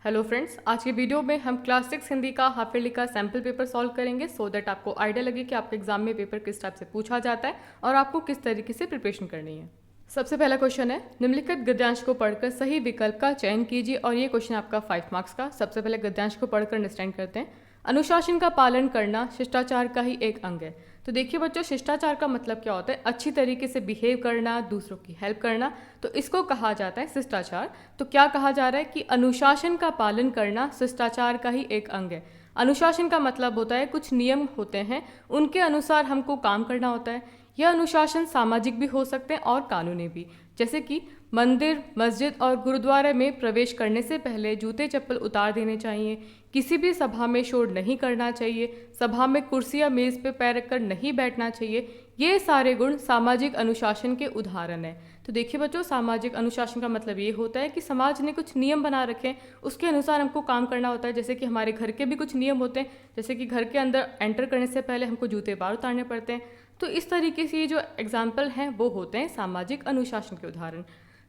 Hello friends, आज की video में हम क्लास 6 हिंदी का हाफ ईयरली का सैम्पल पेपर सॉल्व करेंगे सो दैट आपको आइडिया लगे कि आपके एग्जाम में पेपर किस टाइप से पूछा जाता है और आपको किस तरीके से प्रिपरेशन करनी है। सबसे पहला क्वेश्चन है, निम्नलिखित गद्यांश को पढ़कर सही विकल्प का चयन कीजिए और ये क्वेश्चन आपका 5 मार्क्स का। सबसे पहले गद्यांश को पढ़कर अंडरस्टैंड करते हैं। अनुशासन का पालन करना शिष्टाचार का ही एक अंग है। तो देखिए बच्चों, शिष्टाचार का मतलब क्या होता है? अच्छी तरीके से बिहेव करना, दूसरों की हेल्प करना, तो इसको कहा जाता है शिष्टाचार। तो क्या कहा जा रहा है कि अनुशासन का पालन करना शिष्टाचार का ही एक अंग है। अनुशासन का मतलब होता है कुछ नियम होते हैं, उनके अनुसार हमको काम करना होता है। यह अनुशासन सामाजिक भी हो सकते हैं और कानूनी भी, जैसे कि मंदिर, मस्जिद और गुरुद्वारे में प्रवेश करने से पहले जूते चप्पल उतार देने चाहिए। किसी भी सभा में शोर नहीं करना चाहिए। सभा में कुर्सी या मेज पे पैर रखकर नहीं बैठना चाहिए। ये सारे गुण सामाजिक अनुशासन के उदाहरण हैं। तो देखिए बच्चों, सामाजिक अनुशासन का मतलब ये होता है कि समाज ने कुछ नियम बना रखे हैं, उसके अनुसार हमको काम करना होता है। जैसे कि हमारे घर के भी कुछ नियम होते हैं, जैसे कि घर के अंदर एंटर करने से पहले हमको जूते बाहर उतारने पड़ते हैं। तो इस तरीके से ये जो एग्जाम्पल हैं वो होते हैं सामाजिक अनुशासन के उदाहरण।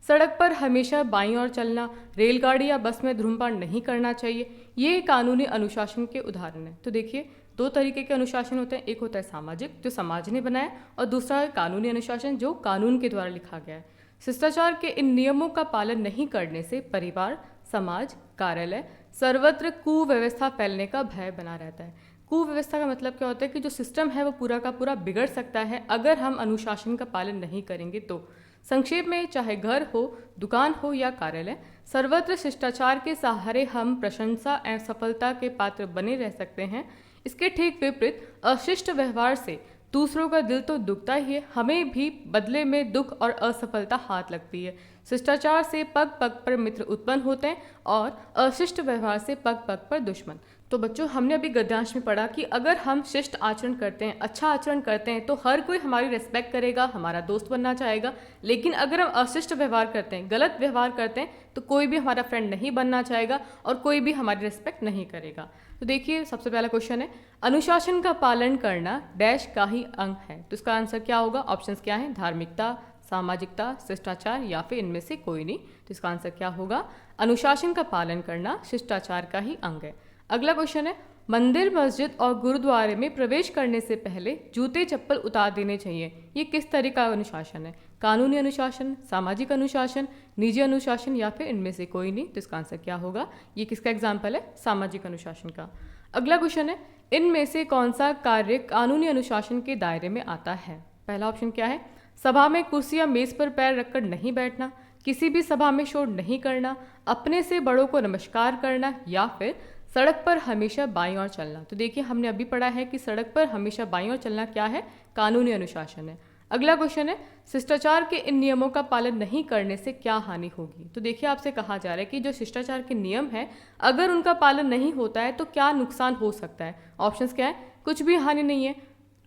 सड़क पर हमेशा बाईं ओर चलना, रेलगाड़ी या बस में धूम्रपान नहीं करना चाहिए, ये कानूनी अनुशासन के उदाहरण है। तो देखिए, दो तरीके के अनुशासन होते हैं, एक होता है सामाजिक जो समाज ने बनाया, और दूसरा है कानूनी अनुशासन जो कानून के द्वारा लिखा गया है। शिष्टाचार के इन नियमों का पालन नहीं करने से परिवार, समाज, कार्यालय सर्वत्र कुव्यवस्था फैलने का भय बना रहता है। कुव्यवस्था का मतलब क्या होता है कि जो सिस्टम है वो पूरा का पूरा बिगड़ सकता है अगर हम अनुशासन का पालन नहीं करेंगे तो। संक्षेप में, चाहे घर हो, दुकान हो या कार्यालय, सर्वत्र शिष्टाचार के सहारे हम प्रशंसा एवं सफलता के पात्र बने रह सकते हैं। इसके ठीक विपरीत अशिष्ट व्यवहार से दूसरों का दिल तो दुखता ही है, हमें भी बदले में दुख और असफलता हाथ लगती है। शिष्टाचार से पग पग पर मित्र उत्पन्न होते हैं और अशिष्ट व्यवहार से पग पग पर दुश्मन। तो बच्चों, हमने अभी गद्यांश में पढ़ा कि अगर हम शिष्ट आचरण करते हैं, अच्छा आचरण करते हैं, तो हर कोई हमारी रिस्पेक्ट करेगा, हमारा दोस्त बनना चाहेगा। लेकिन अगर हम अशिष्ट व्यवहार करते हैं, गलत व्यवहार करते हैं, तो कोई भी हमारा फ्रेंड नहीं बनना चाहेगा और कोई भी हमारी रिस्पेक्ट नहीं करेगा। तो देखिए, सबसे पहला क्वेश्चन है, अनुशासन का पालन करना डैश का ही अंग है। तो इसका आंसर क्या होगा? ऑप्शंस क्या है? धार्मिकता, सामाजिकता, शिष्टाचार या फिर इनमें से कोई नहीं। तो इसका आंसर क्या होगा? अनुशासन का पालन करना शिष्टाचार का ही अंग है। अगला क्वेश्चन है, मंदिर, मस्जिद और गुरुद्वारे में प्रवेश करने से पहले जूते चप्पल उतार देने चाहिए। ये किस तरह का अनुशासन है? कानूनी अनुशासन, सामाजिक अनुशासन, निजी अनुशासन या फिर इनमें से कोई नहीं। तो इसका आंसर क्या होगा? ये किसका एग्जाम्पल है? सामाजिक अनुशासन का। अगला क्वेश्चन है, इनमें से कौन सा कार्य कानूनी अनुशासन के दायरे में आता है? पहला ऑप्शन क्या है? सभा में कुर्सी या मेज पर पैर रखकर नहीं बैठना, किसी भी सभा में शोर नहीं करना, अपने से बड़ों को नमस्कार करना या फिर सड़क पर हमेशा बाईं ओर चलना। तो देखिए, हमने अभी पढ़ा है कि सड़क पर हमेशा बाईं ओर चलना क्या है? कानूनी अनुशासन है। अगला क्वेश्चन है, शिष्टाचार के इन नियमों का पालन नहीं करने से क्या हानि होगी? तो देखिए, आपसे कहा जा रहा है कि जो शिष्टाचार के नियम है, अगर उनका पालन नहीं होता है तो क्या नुकसान हो सकता है? ऑप्शंस क्या है? कुछ भी हानि नहीं है।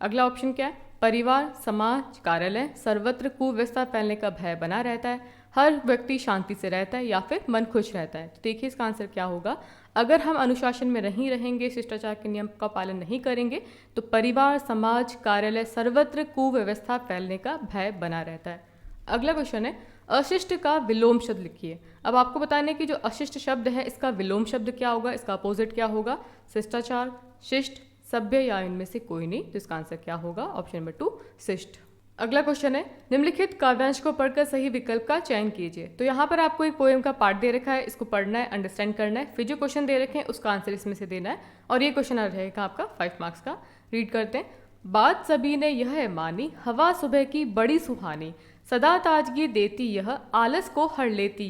अगला ऑप्शन क्या है? परिवार, समाज, कार्यालय सर्वत्र कुव्यवस्था फैलने का भय बना रहता है, हर व्यक्ति शांति से रहता है या फिर मन खुश रहता है। तो देखिए, इसका आंसर क्या होगा? अगर हम अनुशासन में नहीं रहेंगे, शिष्टाचार के नियम का पालन नहीं करेंगे, तो परिवार, समाज, कार्यालय सर्वत्र कुव्यवस्था फैलने का भय बना रहता है। अगला क्वेश्चन है, अशिष्ट का विलोम शब्द लिखिए। अब आपको बताना है कि जो अशिष्ट शब्द है इसका विलोम शब्द क्या होगा, इसका अपोजिट क्या होगा? शिष्टाचार, शिष्ट, सभ्य या इनमें से कोई नहीं। तो इसका आंसर क्या होगा? ऑप्शन नंबर 2, शिष्ट। अगला क्वेश्चन है, निम्नलिखित काव्यांश को पढ़कर सही विकल्प का चयन कीजिए। तो यहाँ पर आपको एक पोएम का पार्ट दे रखा है, इसको पढ़ना है, अंडरस्टैंड करना है, फिर जो क्वेश्चन दे रखे हैं उसका आंसर इसमें से देना है और ये क्वेश्चन रहेगा आपका 5 मार्क्स का। रीड करते हैं। बात सभी ने यह मानी, हवा सुबह की बड़ी सुहानी, सदा ताजगी देती यह, आलस को हर लेती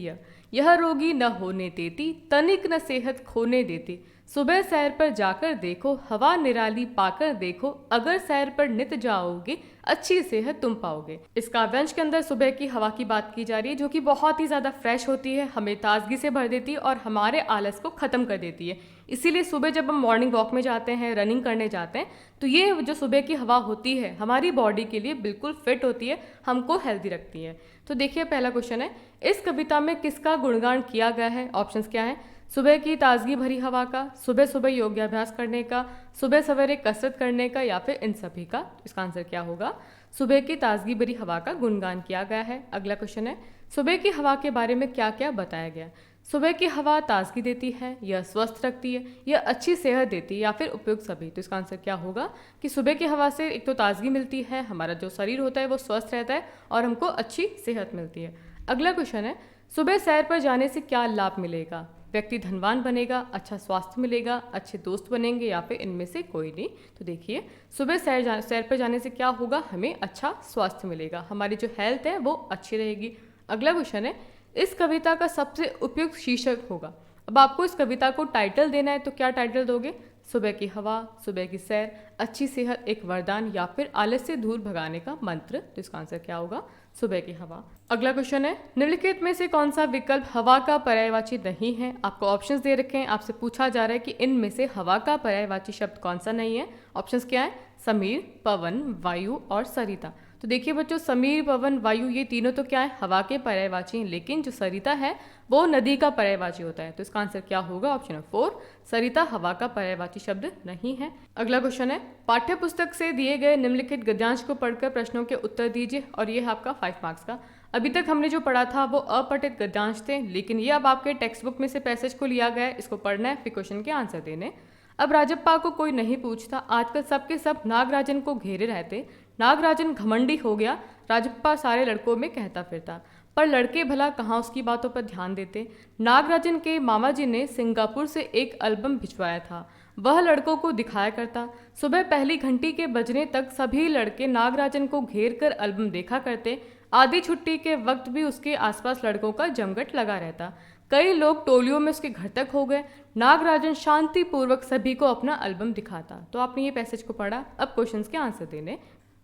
यह रोगी न होने देती, तनिक न सेहत खोने देती, सुबह सैर पर जाकर देखो, हवा निराली पाकर देखो, अगर सैर पर नित जाओगे अच्छी सेहत तुम पाओगे। इस काव्यांश के अंदर सुबह की हवा की बात की जा रही है, जो कि बहुत ही ज़्यादा फ्रेश होती है, हमें ताजगी से भर देती है और हमारे आलस को ख़त्म कर देती है। इसीलिए सुबह जब हम मॉर्निंग वॉक में जाते हैं, रनिंग करने जाते हैं, तो ये जो सुबह की हवा होती है हमारी बॉडी के लिए बिल्कुल फिट होती है, हमको हेल्दी रखती है। तो देखिए, पहला क्वेश्चन है, इस कविता में किसका गुणगान किया गया है? ऑप्शंस क्या है? सुबह की ताजगी भरी हवा का, सुबह सुबह योगाभ्यास करने का, सुबह सवेरे कसरत करने का या फिर इन सभी का। इसका आंसर क्या होगा? सुबह की ताजगी भरी हवा का गुणगान किया गया है। अगला क्वेश्चन है, सुबह की हवा के बारे में क्या क्या बताया गया? सुबह की हवा ताजगी देती है, यह स्वस्थ रखती है, यह अच्छी सेहत देती है, या फिर उपयुक्त सभी। तो इसका आंसर क्या होगा कि सुबह की हवा से एक तो ताजगी मिलती है, हमारा जो शरीर होता है वो स्वस्थ रहता है और हमको अच्छी सेहत मिलती है। अगला क्वेश्चन है, सुबह सैर पर जाने से क्या लाभ मिलेगा? व्यक्ति धनवान बनेगा, अच्छा स्वास्थ्य मिलेगा, अच्छे दोस्त बनेंगे, या फिर इनमें से कोई नहीं। तो देखिए, सुबह सैर पर जाने से क्या होगा, हमें अच्छा स्वास्थ्य मिलेगा, हमारी जो हेल्थ है वो अच्छी रहेगी। अगला क्वेश्चन है, इस कविता का सबसे उपयुक्त शीर्षक होगा। अब आपको इस कविता को टाइटल देना है, तो क्या टाइटल दोगे? सुबह की हवा, सुबह की सैर, अच्छी सेहत एक वरदान, या फिर आलस से दूर भगाने का मंत्र। तो इसका आंसर क्या होगा? सुबह की हवा। अगला क्वेश्चन है, निम्नलिखित में से कौन सा विकल्प हवा का पर्यायवाची नहीं है? आपको ऑप्शंस दे रखे हैं, आपसे पूछा जा रहा है कि इनमें से हवा का पर्यायवाची शब्द कौन सा नहीं है। ऑप्शंस क्या है? समीर, पवन, वायु और सरिता। तो देखिए बच्चों, समीर, पवन, वायु ये तीनों तो क्या है? हवा के पर्यायवाची हैं, लेकिन जो सरिता है वो नदी का पर्यायवाची होता है। तो इसका आंसर क्या होगा? ऑप्शन 4, सरिता हवा का पर्यायवाची शब्द नहीं है। अगला क्वेश्चन है, पाठ्य पुस्तक से दिए गए निम्नलिखित गद्यांश को पढ़कर प्रश्नों के उत्तर दीजिए, और ये है आपका 5 मार्क्स का। अभी तक हमने जो पढ़ा था वो अपठित गद्यांश थे, लेकिन ये अब आपके टेक्स्ट बुक में से पैसेज को लिया गया है, इसको पढ़ना है, फिर क्वेश्चन के आंसर देने। अब राजप्पा को कोई नहीं पूछता, आजकल सबके सब नागराजन को घेरे रहते, नागराजन घमंडी हो गया, राजप्पा सारे लड़कों में कहता फिरता, पर लड़के भला कहाँ उसकी बातों पर ध्यान देते। नागराजन के मामा जी ने सिंगापुर से एक एल्बम भिजवाया था, वह लड़कों को दिखाया करता। सुबह पहली घंटी के बजने तक सभी लड़के नागराजन को घेर कर एल्बम देखा करते। आधी छुट्टी के वक्त भी उसके आसपास लड़कों का जमघट लगा रहता। कई लोग टोलियों में उसके घर तक हो गए। नागराजन शांतिपूर्वक सभी को अपना एल्बम दिखाता। तो आपने ये पैसेज को पढ़ा, अब क्वेश्चंस के आंसर देने।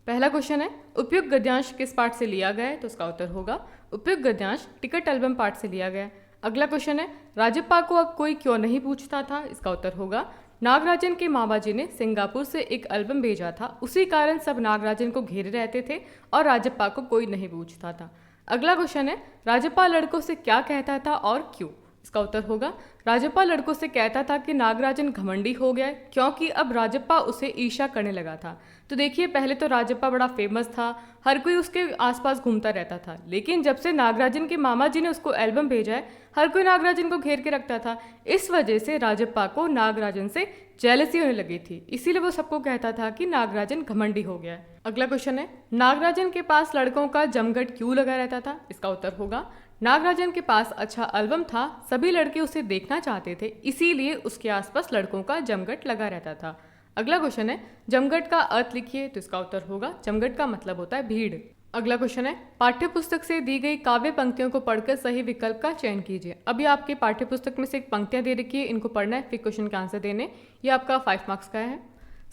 पहला क्वेश्चन है, उपयुक्त गद्यांश किस पाठ से लिया गया है? तो उसका उत्तर होगा उपयुक्त गद्यांश टिकट एल्बम पाठ से लिया गया है। अगला क्वेश्चन है, राजप्पा को अब कोई क्यों नहीं पूछता था? इसका उत्तर होगा नागराजन के मामा जी ने सिंगापुर से एक एल्बम भेजा था, उसी कारण सब नागराजन को घेरे रहते थे और राजप्पा को कोई नहीं पूछता था। अगला क्वेश्चन है, राजप्पा लड़कों से क्या कहता था और क्यों? इसका उत्तर होगा राजप्पा लड़कों से कहता था कि नागराजन घमंडी हो गया, क्योंकि अब राजप्पा उसे ईर्ष्या करने लगा था। तो देखिए, पहले तो राजप्पा बड़ा फेमस था, हर कोई उसके आसपास घूमता रहता था, लेकिन जब से नागराजन के मामा जी ने उसको एल्बम भेजा है, हर कोई नागराजन को घेर के रखता था। इस वजह से राजप्पा को नागराजन से जेलसी होने लगी थी, इसीलिए वो सबको कहता था कि नागराजन घमंडी हो गया है। अगला क्वेश्चन है, नागराजन के पास लड़कों का जमघट क्यों लगा रहता था? इसका उत्तर होगा नागराजन के पास अच्छा एल्बम था, सभी लड़के उसे देखना चाहते थे, इसीलिए उसके आसपास लड़कों का जमघट लगा रहता था। अगला क्वेश्चन है, जमघट का अर्थ लिखिए। तो इसका उत्तर होगा जमघट का मतलब होता है भीड़। अगला क्वेश्चन है, पाठ्य पुस्तक से दी गई काव्य पंक्तियों को पढ़कर सही विकल्प का चयन कीजिए। अभी आपके पाठ्य पुस्तक में से एक पंक्तियां दे रखी है, इनको पढ़ना है, फिर क्वेश्चन के आंसर देने। ये आपका 5 मार्क्स का है।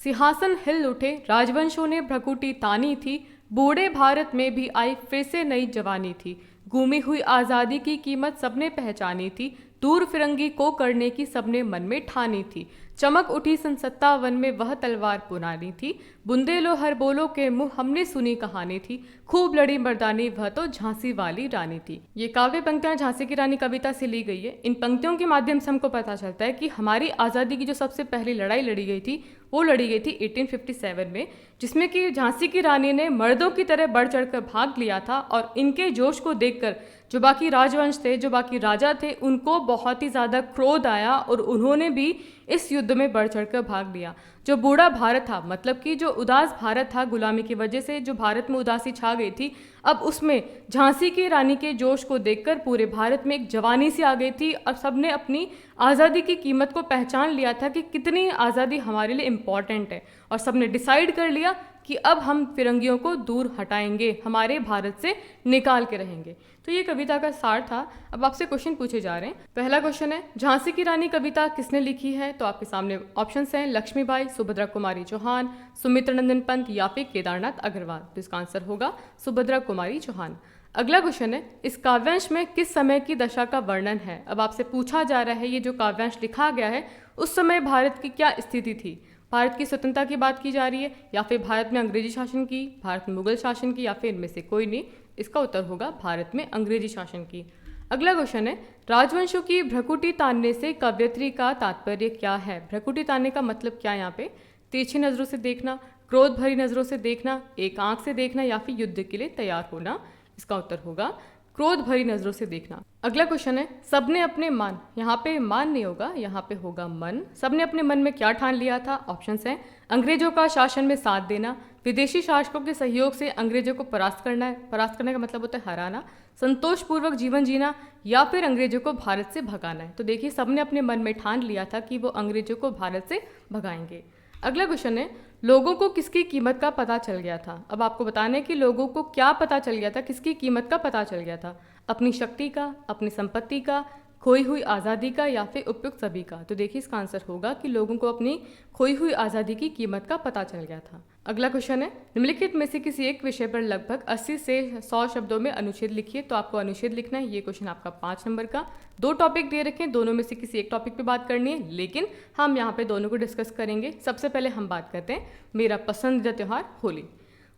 सिंहासन हिल उठे, राजवंशों ने भ्रकुटी तानी थी, बूढ़े भारत में भी आई फिर से नई जवानी थी, गुमी हुई आज़ादी की कीमत सबने पहचानी थी, दूर फिरंगी को करने की सबने मन में ठानी थी, चमक उठी सन 57 में वह तलवार पुरानी थी, बुंदेलो हर बोलो के मुंह हमने सुनी कहानी थी, खूब लड़ी मर्दानी वह तो झांसी वाली रानी थी। ये काव्य पंक्तियां झांसी की रानी कविता से ली गई है। इन पंक्तियों के माध्यम से हमको पता चलता है कि हमारी आज़ादी की जो सबसे पहली लड़ाई लड़ी गई थी वो लड़ी गई थी 1857 में, जिसमें कि झांसी की रानी ने मर्दों की तरह बढ़ चढ़कर भाग लिया था, और इनके जोश को देखकर जो बाकी राजवंश थे, जो बाकी राजा थे, उनको बहुत ही ज़्यादा क्रोध आया और उन्होंने भी इस युद्ध में बढ़ चढ़कर भाग लिया। जो बूढ़ा भारत था, मतलब कि जो उदास भारत था, गुलामी की वजह से जो भारत में उदासी छा गई थी, अब उसमें झांसी की रानी के जोश को देखकर पूरे भारत में एक जवानी सी आ गई थी, और सबने अपनी आज़ादी की कीमत को पहचान लिया था कि कितनी आज़ादी हमारे लिए इम्पॉर्टेंट है, और सबने डिसाइड कर लिया कि अब हम फिरंगियों को दूर हटाएंगे, हमारे भारत से निकाल के रहेंगे। तो ये कविता का सार था। अब आपसे क्वेश्चन पूछे जा रहे हैं। पहला क्वेश्चन है, झांसी की रानी कविता किसने लिखी है? तो आपके सामने ऑप्शंस हैं, लक्ष्मीबाई, सुभद्रा कुमारी चौहान, सुमित्रानंदन पंत या फिर केदारनाथ अग्रवाल। तो इसका आंसर होगा सुभद्रा कुमारी चौहान। अगला क्वेश्चन है, इस काव्यांश में किस समय की दशा का वर्णन है? अब आपसे पूछा जा रहा है, ये जो काव्यांश लिखा गया है उस समय भारत की क्या स्थिति थी? भारत की स्वतंत्रता की बात की जा रही है, या फिर भारत में अंग्रेजी शासन की, भारत में मुगल शासन की, या फिर इनमें से कोई नहीं? इसका उत्तर होगा भारत में अंग्रेजी शासन की। अगला क्वेश्चन है, राजवंशों की भ्रकुटी तानने से कवयित्री का तात्पर्य क्या है? भ्रकुटी तानने का मतलब क्या है यहाँ पे? तिरछी नज़रों से देखना, क्रोध भरी नज़रों से देखना, एक आंख से देखना, या फिर युद्ध के लिए तैयार होना? इसका उत्तर होगा क्रोध भरी नजरों से देखना। अगला क्वेश्चन है, सबने अपने मन, यहाँ पे मान नहीं होगा, यहाँ पे होगा मन। सबने अपने मन में क्या ठान लिया था? ऑप्शंस हैं, अंग्रेजों का शासन में साथ देना, विदेशी शासकों के सहयोग से अंग्रेजों को परास्त करना है, परास्त करने का मतलब होता है हराना, संतोषपूर्वक जीवन जीना, या फिर अंग्रेजों को भारत से भगाना है। तो देखिए सबने अपने मन में ठान लिया था कि वो अंग्रेजों को भारत से भगाएंगे। अगला क्वेश्चन है, लोगों को किसकी कीमत का पता चल गया था? अब आपको बताना है कि लोगों को क्या पता चल गया था, किसकी कीमत का पता चल गया था? अपनी शक्ति का, अपनी संपत्ति का, खोई हुई आज़ादी का, या फिर उपयुक्त सभी का? तो देखिए इसका आंसर होगा कि लोगों को अपनी खोई हुई आज़ादी की कीमत का पता चल गया था। अगला क्वेश्चन है, निम्नलिखित में से किसी एक विषय पर लगभग 80 से 100 शब्दों में अनुच्छेद लिखिए। तो आपको अनुच्छेद लिखना है। ये क्वेश्चन आपका 5 नंबर का। 2 टॉपिक दे रखे हैं, दोनों में से किसी एक टॉपिक पे बात करनी है, लेकिन हम यहाँ पे दोनों को डिस्कस करेंगे। सबसे पहले हम बात करते हैं मेरा पसंदीदा त्यौहार होली।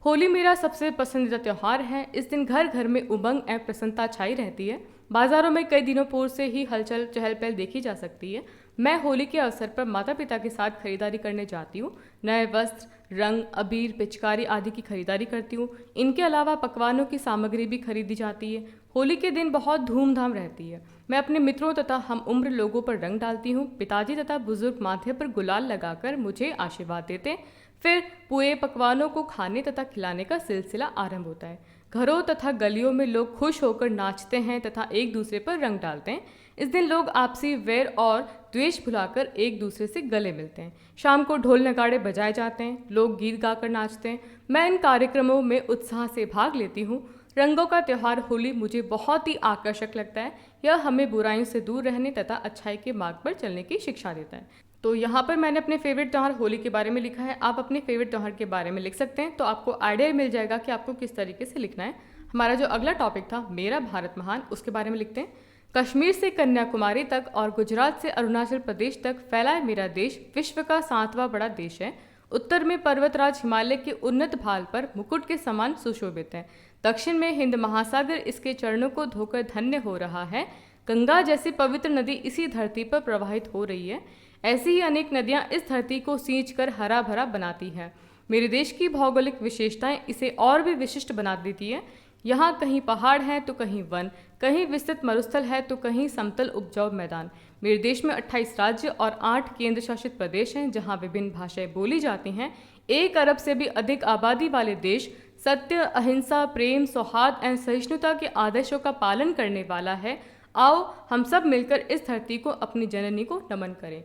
होली मेरा सबसे पसंदीदा त्यौहार है। इस दिन घर घर में उमंग एवं प्रसन्नता छाई रहती है। बाजारों में कई दिनों पूर्व से ही हलचल चहल पहल देखी जा सकती है। मैं होली के अवसर पर माता पिता के साथ खरीदारी करने जाती हूँ। नए वस्त्र, रंग, अबीर, पिचकारी आदि की खरीदारी करती हूँ। इनके अलावा पकवानों की सामग्री भी खरीदी जाती है। होली के दिन बहुत धूमधाम रहती है। मैं अपने मित्रों तथा हम उम्र लोगों पर रंग डालती हूँ। पिताजी तथा बुजुर्ग माथे पर गुलाल लगाकर मुझे आशीर्वाद देते हैं। फिर पुए पकवानों को खाने तथा खिलाने का सिलसिला आरंभ होता है। घरों तथा गलियों में लोग खुश होकर नाचते हैं तथा एक दूसरे पर रंग डालते हैं। इस दिन लोग आपसी वैर और द्वेष भुलाकर एक दूसरे से गले मिलते हैं। शाम को ढोल नगाड़े बजाए जाते हैं, लोग गीत गाकर नाचते हैं। मैं इन कार्यक्रमों में उत्साह से भाग लेती हूँ। रंगों का त्यौहार होली मुझे बहुत ही आकर्षक लगता है। यह हमें बुराइयों से दूर रहने तथा अच्छाई के मार्ग पर चलने की शिक्षा देता है। तो यहाँ पर मैंने अपने फेवरेट त्यौहार होली के बारे में लिखा है। आप अपने फेवरेट त्यौहार के बारे में लिख सकते हैं, तो आपको आइडिया मिल जाएगा कि आपको किस तरीके से लिखना है। हमारा जो अगला टॉपिक था मेरा भारत महान, उसके बारे में लिखते हैं। कश्मीर से कन्याकुमारी तक और गुजरात से अरुणाचल प्रदेश तक फैला है मेरा देश। विश्व का 7वां बड़ा देश है। उत्तर में पर्वतराज हिमालय के उन्नत भाल पर मुकुट के समान सुशोभित है। दक्षिण में हिंद महासागर इसके चरणों को धोकर धन्य हो रहा है। गंगा जैसी पवित्र नदी इसी धरती पर प्रवाहित हो रही है। ऐसी ही अनेक नदियां इस धरती को सींच कर हरा भरा बनाती हैं। मेरे देश की भौगोलिक विशेषताएं इसे और भी विशिष्ट बना देती है। यहाँ कहीं पहाड़ हैं तो कहीं वन, कहीं विस्तृत मरुस्थल है तो कहीं समतल उपजाऊ मैदान। मेरे देश में 28 राज्य और 8 केंद्र शासित प्रदेश हैं जहाँ विभिन्न भाषाएं बोली जाती हैं। 1 अरब से भी अधिक आबादी वाले देश सत्य, अहिंसा, प्रेम, सौहार्द एवं सहिष्णुता के आदर्शों का पालन करने वाला है। आओ हम सब मिलकर इस धरती को, अपनी जननी को नमन करें।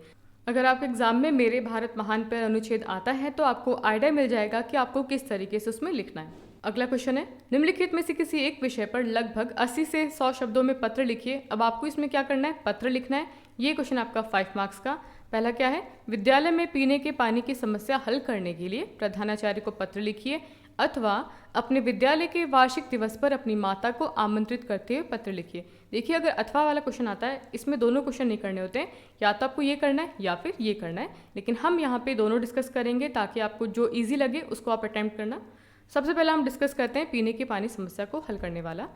अगर आपके एग्जाम में मेरे भारत महान पर अनुच्छेद आता है तो आपको आइडिया मिल जाएगा कि आपको किस तरीके से उसमें लिखना है। अगला क्वेश्चन है, निम्नलिखित में से किसी एक विषय पर लगभग 80 से 100 शब्दों में पत्र लिखिए। अब आपको इसमें क्या करना है, पत्र लिखना है। ये क्वेश्चन आपका 5 मार्क्स का। पहला क्या है, विद्यालय में पीने के पानी की समस्या हल करने के लिए प्रधानाचार्य को पत्र लिखिए, अथवा अपने विद्यालय के वार्षिक दिवस पर अपनी माता को आमंत्रित करते हुए पत्र लिखिए। देखिए अगर अथवा वाला क्वेश्चन आता है, इसमें दोनों क्वेश्चन नहीं करने होते हैं, या तो आपको ये करना है या फिर ये करना है, लेकिन हम यहाँ पे दोनों डिस्कस करेंगे ताकि आपको जो ईजी लगे उसको आप अटैम्प्ट करना। सबसे पहले हम डिस्कस करते हैं पीने के पानी समस्या को हल करने वाला।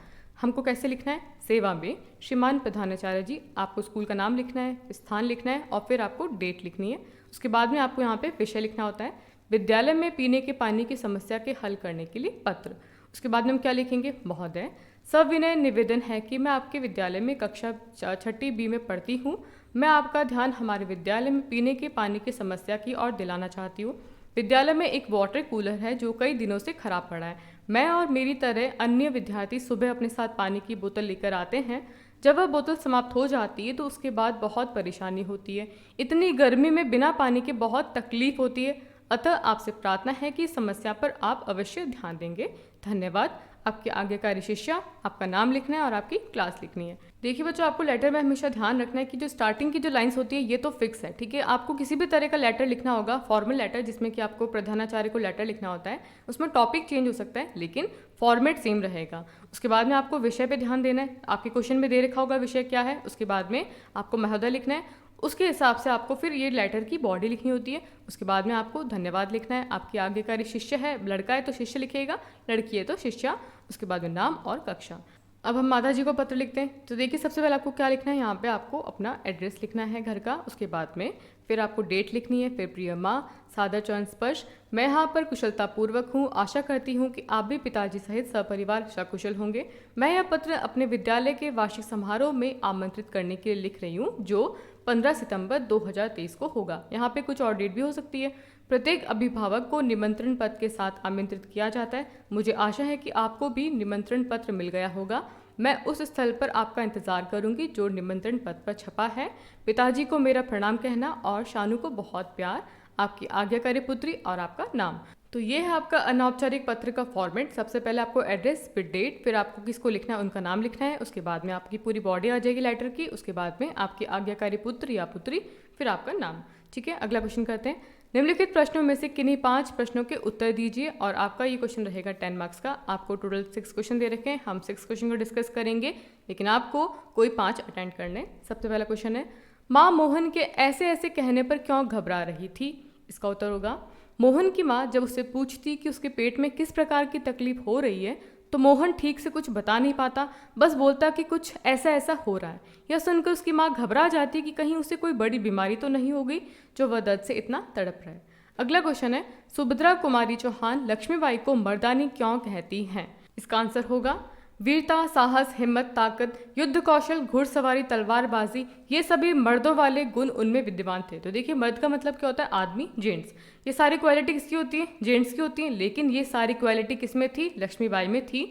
हमको कैसे लिखना है, सेवा में श्रीमान प्रधानाचार्य जी, आपको स्कूल का नाम लिखना है, स्थान लिखना है और फिर आपको डेट लिखनी है। उसके बाद में आपको यहाँ पे विषय लिखना होता है, विद्यालय में पीने के पानी की समस्या के हल करने के लिए पत्र। उसके बाद में हम क्या लिखेंगे, महोदय सविनय निवेदन है कि मैं आपके विद्यालय में कक्षा 6ठी बी में पढ़ती हूँ। मैं आपका ध्यान हमारे विद्यालय में पीने के पानी की समस्या की ओर दिलाना चाहती हूँ। विद्यालय में एक वाटर कूलर है जो कई दिनों से खराब पड़ा है। मैं और मेरी तरह अन्य विद्यार्थी सुबह अपने साथ पानी की बोतल लेकर आते हैं। जब वह बोतल समाप्त हो जाती है तो उसके बाद बहुत परेशानी होती है। इतनी गर्मी में बिना पानी के बहुत तकलीफ होती है। अतः आपसे प्रार्थना है कि इस समस्या पर आप अवश्य ध्यान देंगे। धन्यवाद। आपके आज्ञाकारी शिष्या, आपका नाम लिखना है और आपकी क्लास लिखनी है। देखिए बच्चों, आपको लेटर में हमेशा ध्यान रखना है कि जो स्टार्टिंग की जो लाइंस होती है ये तो फिक्स है, ठीक है। आपको किसी भी तरह का लेटर लिखना होगा, फॉर्मल लेटर जिसमें कि आपको प्रधानाचार्य को लेटर लिखना होता है, उसमें टॉपिक चेंज हो सकता है लेकिन फॉर्मेट सेम रहेगा। उसके बाद में आपको विषय पे ध्यान देना है। आपके क्वेश्चन में दे रखा होगा विषय क्या है। उसके बाद में आपको महोदय लिखना है। उसके हिसाब से आपको फिर ये लेटर की बॉडी लिखनी होती है। उसके बाद में आपको धन्यवाद लिखना है। आपकी आज्ञाकारी शिष्य है, लड़का है तो शिष्य लिखेगा, लड़की है तो शिष्या। उसके बाद में नाम और कक्षा। अब हम माता जी को पत्र लिखते हैं। तो देखिए सबसे पहले आपको क्या लिखना है, यहाँ पे आपको अपना एड्रेस लिखना है घर का। उसके बाद में फिर आपको डेट लिखनी है, फिर प्रिय माँ, सादर चरण स्पर्श। मैं यहाँ पर कुशलतापूर्वक हूँ, आशा करती हूँ कि आप भी पिताजी सहित सपरिवार सकुशल होंगे। मैं यह पत्र अपने विद्यालय के वार्षिक समारोह में आमंत्रित करने के लिए लिख रही हूँ, जो 15 सितंबर 2023 को होगा। यहाँ पे कुछ और डेट भी हो सकती है। प्रत्येक अभिभावक को निमंत्रण पत्र के साथ आमंत्रित किया जाता है। मुझे आशा है कि आपको भी निमंत्रण पत्र मिल गया होगा। मैं उस स्थल पर आपका इंतजार करूंगी जो निमंत्रण पत्र पर छपा है। पिताजी को मेरा प्रणाम कहना और शानू को बहुत प्यार। आपकी आज्ञाकारी पुत्री और आपका नाम। तो ये है आपका अनौपचारिक पत्र का फॉर्मेट। सबसे पहले आपको एड्रेस, फिर डेट, फिर आपको किसको लिखना है उनका नाम लिखना है, उसके बाद में आपकी पूरी बॉडी आ जाएगी लेटर की, उसके बाद में आपकी आज्ञाकारी पुत्र या पुत्री, फिर आपका नाम। ठीक है, अगला क्वेश्चन करते हैं। निम्नलिखित प्रश्नों में से किन्हीं 5 प्रश्नों के उत्तर दीजिए और आपका ये क्वेश्चन रहेगा 10 मार्क्स का। आपको टोटल 6 क्वेश्चन दे रखे हैं, हम 6 क्वेश्चन को डिस्कस करेंगे, लेकिन आपको कोई 5 अटेंड करने। सबसे पहला क्वेश्चन है, माँ मोहन के ऐसे ऐसे कहने पर क्यों घबरा रही थी? इसका उत्तर होगा, मोहन की माँ जब उससे पूछती कि उसके पेट में किस प्रकार की तकलीफ हो रही है तो मोहन ठीक से कुछ बता नहीं पाता, बस बोलता कि कुछ ऐसा ऐसा हो रहा है। यह सुनकर उसकी माँ घबरा जाती कि कहीं उसे कोई बड़ी बीमारी तो नहीं हो गई जो वह दर्द से इतना तड़प रहा है। अगला क्वेश्चन है, सुभद्रा कुमारी चौहान लक्ष्मीबाई को मर्दानी क्यों कहती हैं? इसका आंसर होगा, वीरता, साहस, हिम्मत, ताकत, युद्ध कौशल, घुड़सवारी, तलवारबाजी, ये सभी मर्दों वाले गुण उनमें विद्यमान थे। तो देखिए, मर्द का मतलब क्या होता है? आदमी, जेंट्स। ये सारी क्वालिटी किसकी होती है? जेंट्स की होती हैं, लेकिन ये सारी क्वालिटी किसमें थी? लक्ष्मीबाई में थी।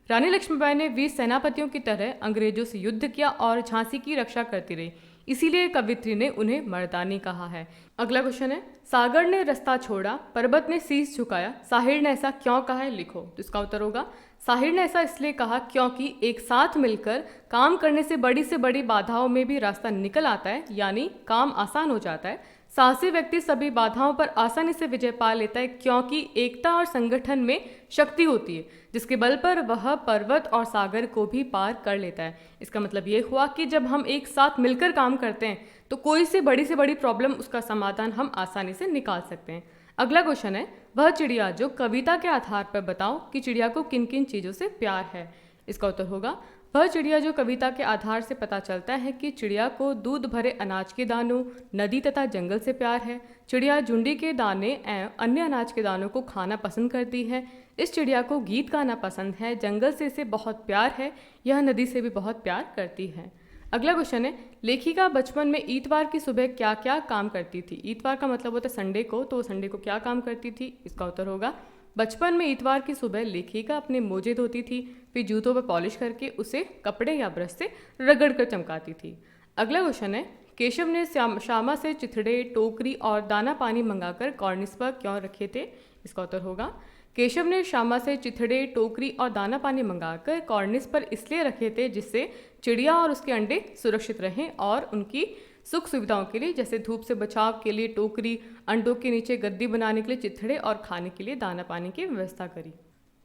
रानी लक्ष्मीबाई ने वीर सेनापतियों की तरह अंग्रेजों से युद्ध किया और झांसी की रक्षा करती रही, इसीलिए कवित्री ने उन्हें मर्दानी कहा है। अगला क्वेश्चन है, सागर ने रास्ता छोड़ा, पर्वत ने शीश झुकाया, साहिर ने ऐसा क्यों कहा है? लिखो। तो इसका उत्तर होगा, साहिर ने ऐसा इसलिए कहा क्योंकि एक साथ मिलकर काम करने से बड़ी बाधाओं में भी रास्ता निकल आता है, यानी काम आसान हो जाता है। साहसी व्यक्ति सभी बाधाओं पर आसानी से विजय पा लेता है क्योंकि एकता और संगठन में शक्ति होती है, जिसके बल पर वह पर्वत और सागर को भी पार कर लेता है। इसका मतलब ये हुआ कि जब हम एक साथ मिलकर काम करते हैं तो कोई से बड़ी प्रॉब्लम, उसका समाधान हम आसानी से निकाल सकते हैं। अगला क्वेश्चन है, वह चिड़िया जो कविता के आधार पर बताओ कि चिड़िया को किन किन चीज़ों से प्यार है? इसका उत्तर होगा, वह चिड़िया जो कविता के आधार से पता चलता है कि चिड़िया को दूध भरे अनाज के दानों, नदी तथा जंगल से प्यार है। चिड़िया झुंडी के दाने एवं अन्य अनाज के दानों को खाना पसंद करती है। इस चिड़िया को गीत गाना पसंद है। जंगल से इसे बहुत प्यार है। यह नदी से भी बहुत प्यार करती है। अगला क्वेश्चन है, लेखिका बचपन में इतवार की सुबह क्या क्या काम करती थी? इतवार का मतलब होता है संडे को, तो संडे को क्या काम करती थी? इसका उत्तर होगा, बचपन में इतवार की सुबह लेखिका अपने मोजे धोती थी, फिर जूतों पर पॉलिश करके उसे कपड़े या ब्रश से रगड़ कर चमकाती थी। अगला क्वेश्चन है, केशव ने श्यामा से चिथड़े, टोकरी और दाना पानी मंगाकर कॉर्निस पर क्यों रखे थे? इसका उत्तर होगा, केशव ने श्यामा से चिथड़े, टोकरी और दाना पानी मंगाकर कॉर्निस पर इसलिए रखे थे जिससे चिड़िया और उसके अंडे सुरक्षित रहें और उनकी सुख सुविधाओं के लिए, जैसे धूप से बचाव के लिए टोकरी, अंडों के नीचे गद्दी बनाने के लिए चिथड़े और खाने के लिए दाना पानी की व्यवस्था करी।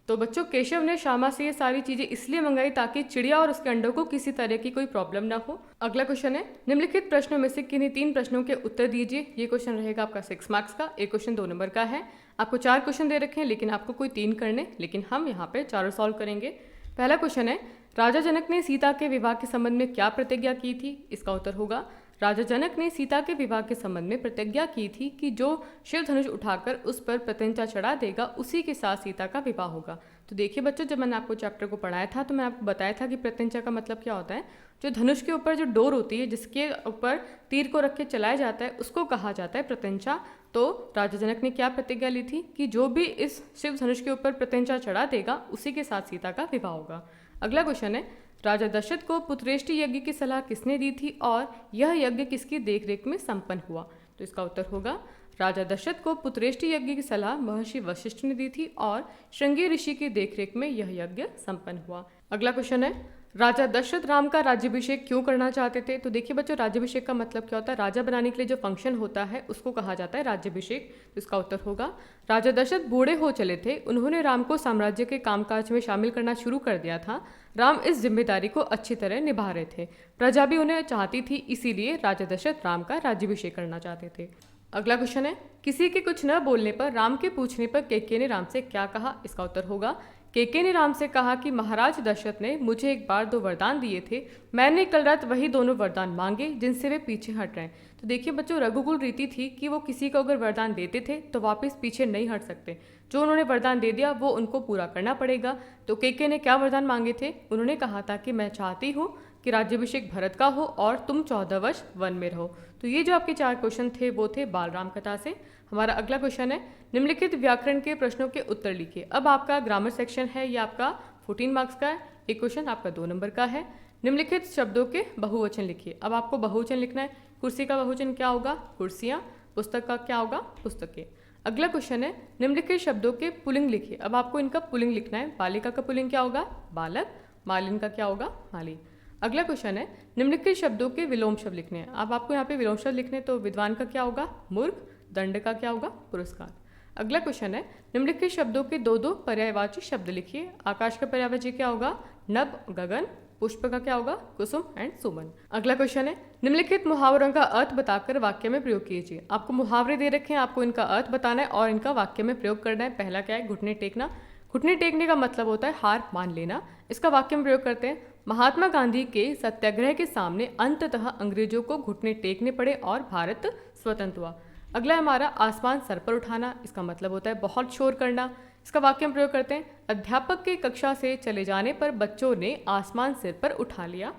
तो बच्चों, केशव ने श्यामा से ये सारी चीज़ें इसलिए मंगाई ताकि चिड़िया और उसके अंडों को किसी तरह की कोई प्रॉब्लम ना हो। अगला क्वेश्चन है, निम्नलिखित प्रश्नों में से किन्हीं 3 प्रश्नों के उत्तर दीजिए। ये क्वेश्चन रहेगा आपका 6 मार्क्स का। एक क्वेश्चन 2 नंबर का है। आपको 4 क्वेश्चन दे रखे हैं, लेकिन आपको कोई 3 करने, लेकिन हम यहाँ पे 4 सॉल्व करेंगे। पहला क्वेश्चन है, राजा जनक ने सीता के विवाह के संबंध में क्या प्रतिज्ञा की थी? इसका उत्तर होगा, राजा जनक ने सीता के विवाह के संबंध में प्रतिज्ञा की थी कि जो शिव धनुष उठाकर उस पर प्रत्यंचा चढ़ा देगा उसी के साथ सीता का विवाह होगा। तो देखिए बच्चों, जब मैंने आपको चैप्टर को पढ़ाया था तो मैं आपको बताया था कि प्रत्यंचा का मतलब क्या होता है। जो धनुष के ऊपर जो डोर होती है, जिसके ऊपर तीर को रख के चलाया जाता है, उसको कहा जाता है प्रत्यंचा। तो राजा जनक ने क्या प्रतिज्ञा ली थी कि जो भी इस शिव धनुष के ऊपर प्रत्यंचा चढ़ा देगा उसी के साथ सीता का विवाह होगा। अगला क्वेश्चन है, राजा दशरथ को पुत्रेष्टि यज्ञ की सलाह किसने दी थी और यह यज्ञ किसकी देखरेख में संपन्न हुआ? तो इसका उत्तर होगा, राजा दशरथ को पुत्रेष्टि यज्ञ की सलाह महर्षि वशिष्ठ ने दी थी और श्रृंगी ऋषि की देखरेख में यह यज्ञ संपन्न हुआ। अगला क्वेश्चन है, राजा दशरथ राम का राज्याभिषेक क्यों करना चाहते थे? तो देखिए बच्चों, राज्याभिषेक का मतलब क्या होता है? राजा बनाने के लिए जो फंक्शन होता है उसको कहा जाता है राज्याभिषेक। तो इसका उत्तर होगा, राजा दशरथ बूढ़े हो चले थे, उन्होंने राम को साम्राज्य के कामकाज में शामिल करना शुरू कर दिया था। राम इस जिम्मेदारी को अच्छी तरह निभा रहे थे, प्रजा भी उन्हें चाहती थी, इसीलिए राजा दशरथ राम का राज्याभिषेक करना चाहते थे। अगला क्वेश्चन है, किसी के कुछ न बोलने पर राम के पूछने पर कैकेयी ने राम से क्या कहा? इसका उत्तर होगा, कैकेयी ने राम से कहा कि महाराज दशरथ ने मुझे एक बार 2 वरदान दिए थे, मैंने कल रात वही दोनों वरदान मांगे जिनसे वे पीछे हट रहे हैं। तो देखिए बच्चों, रघुकुल रीति थी कि वो किसी को अगर वरदान देते थे तो वापस पीछे नहीं हट सकते। जो उन्होंने वरदान दे दिया वो उनको पूरा करना पड़ेगा। तो केके ने क्या वरदान मांगे थे? उन्होंने कहा था कि मैं चाहती हूँ कि राज्याभिषेक भरत का हो और तुम 14 वर्ष वन में रहो। तो ये जो आपके 4 क्वेश्चन थे वो थे बाल राम कथा से। हमारा अगला क्वेश्चन है, निम्नलिखित व्याकरण के प्रश्नों के उत्तर लिखिए। अब आपका ग्रामर सेक्शन है, ये आपका 14 मार्क्स का है। एक क्वेश्चन आपका 2 नंबर का है। निम्नलिखित शब्दों के बहुवचन लिखिए। अब आपको बहुवचन लिखना है। कुर्सी का बहुवचन क्या होगा? कुर्सियाँ। पुस्तक का क्या होगा? पुस्तकें। अगला क्वेश्चन है, निम्नलिखित शब्दों के पुल्लिंग लिखिए। अब आपको इनका पुल्लिंग लिखना है। बालिका का पुल्लिंग क्या होगा? बालक। मालिन का क्या होगा? माली। अगला क्वेश्चन है, निम्नलिखित शब्दों के विलोम शब्द लिखने हैं। अब आपको यहाँ पे विलोम शब्द लिखने, तो विद्वान का क्या होगा? मूर्ख। दंड का क्या होगा? पुरस्कार। अगला क्वेश्चन है, निम्नलिखित शब्दों के 2 पर्यायवाची शब्द लिखिए। आकाश का पर्यायवाची क्या होगा? नभ, गगन। पुष्प का क्या होगा? कुसुम एंड सुमन। अगला क्वेश्चन है, निम्नलिखित मुहावरों का अर्थ बताकर वाक्य में प्रयोग कीजिए। आपको मुहावरे दे रखे हैं, आपको इनका अर्थ बताना है और इनका वाक्य में प्रयोग करना है। पहला क्या है? घुटने टेकना। घुटने टेकने का मतलब होता है हार मान लेना। इसका वाक्य में प्रयोग करते हैं, महात्मा गांधी के सत्याग्रह के सामने अंततः अंग्रेजों को घुटने टेकने पड़े और भारत स्वतंत्र हुआ। अगला है हमारा आसमान सर पर उठाना। इसका मतलब होता है बहुत शोर करना। इसका वाक्य में प्रयोग करते हैं, अध्यापक के कक्षा से चले जाने पर बच्चों ने आसमान सिर पर उठा लिया।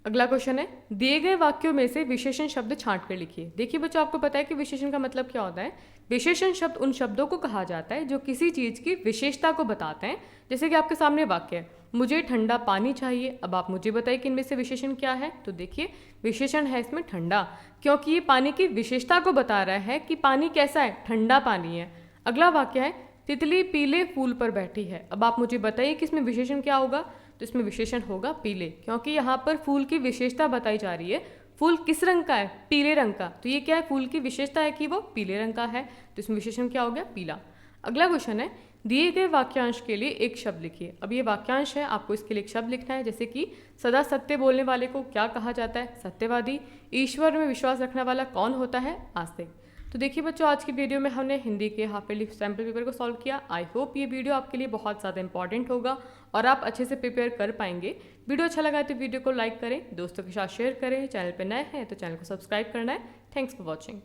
अगला क्वेश्चन है, दिए गए वाक्यों में से विशेषण शब्द छांट कर लिखिए। देखिए बच्चों, आपको पता है कि विशेषण का मतलब क्या होता है? विशेषण शब्द उन शब्दों को कहा जाता है जो किसी चीज की विशेषता को बताते हैं। जैसे कि आपके सामने वाक्य है, मुझे ठंडा पानी चाहिए। अब आप मुझे बताइए कि इनमें से विशेषण क्या है? तो देखिए, विशेषण है इसमें ठंडा, क्योंकि ये पानी की विशेषता को बता रहा है कि पानी कैसा है? ठंडा पानी है। अगला वाक्य है, तितली पीले फूल पर बैठी है। अब आप मुझे बताइए कि इसमें विशेषण क्या होगा? तो इसमें विशेषण होगा पीले, क्योंकि यहाँ पर फूल की विशेषता बताई जा रही है। फूल किस रंग का है? पीले रंग का। तो ये क्या है? फूल की विशेषता है कि वो पीले रंग का है, तो इसमें विशेषण क्या हो गया? पीला। अगला क्वेश्चन है, दिए गए वाक्यांश के लिए एक शब्द लिखिए। अब ये वाक्यांश है, आपको इसके लिए एक शब्द लिखना है। जैसे कि सदा सत्य बोलने वाले को क्या कहा जाता है? सत्यवादी। ईश्वर में विश्वास रखने वाला कौन होता है? आस्तिक। तो देखिए बच्चों, आज की वीडियो में हमने हिंदी के हाफ ईयरली सैम्पल पेपर को सॉल्व किया। आई होप ये वीडियो आपके लिए बहुत ज़्यादा इंपॉर्टेंट होगा और आप अच्छे से प्रिपेयर कर पाएंगे। वीडियो अच्छा लगा तो वीडियो को लाइक करें, दोस्तों के साथ शेयर करें। चैनल पर नए हैं तो चैनल को सब्सक्राइब करना है। Thanks for watching.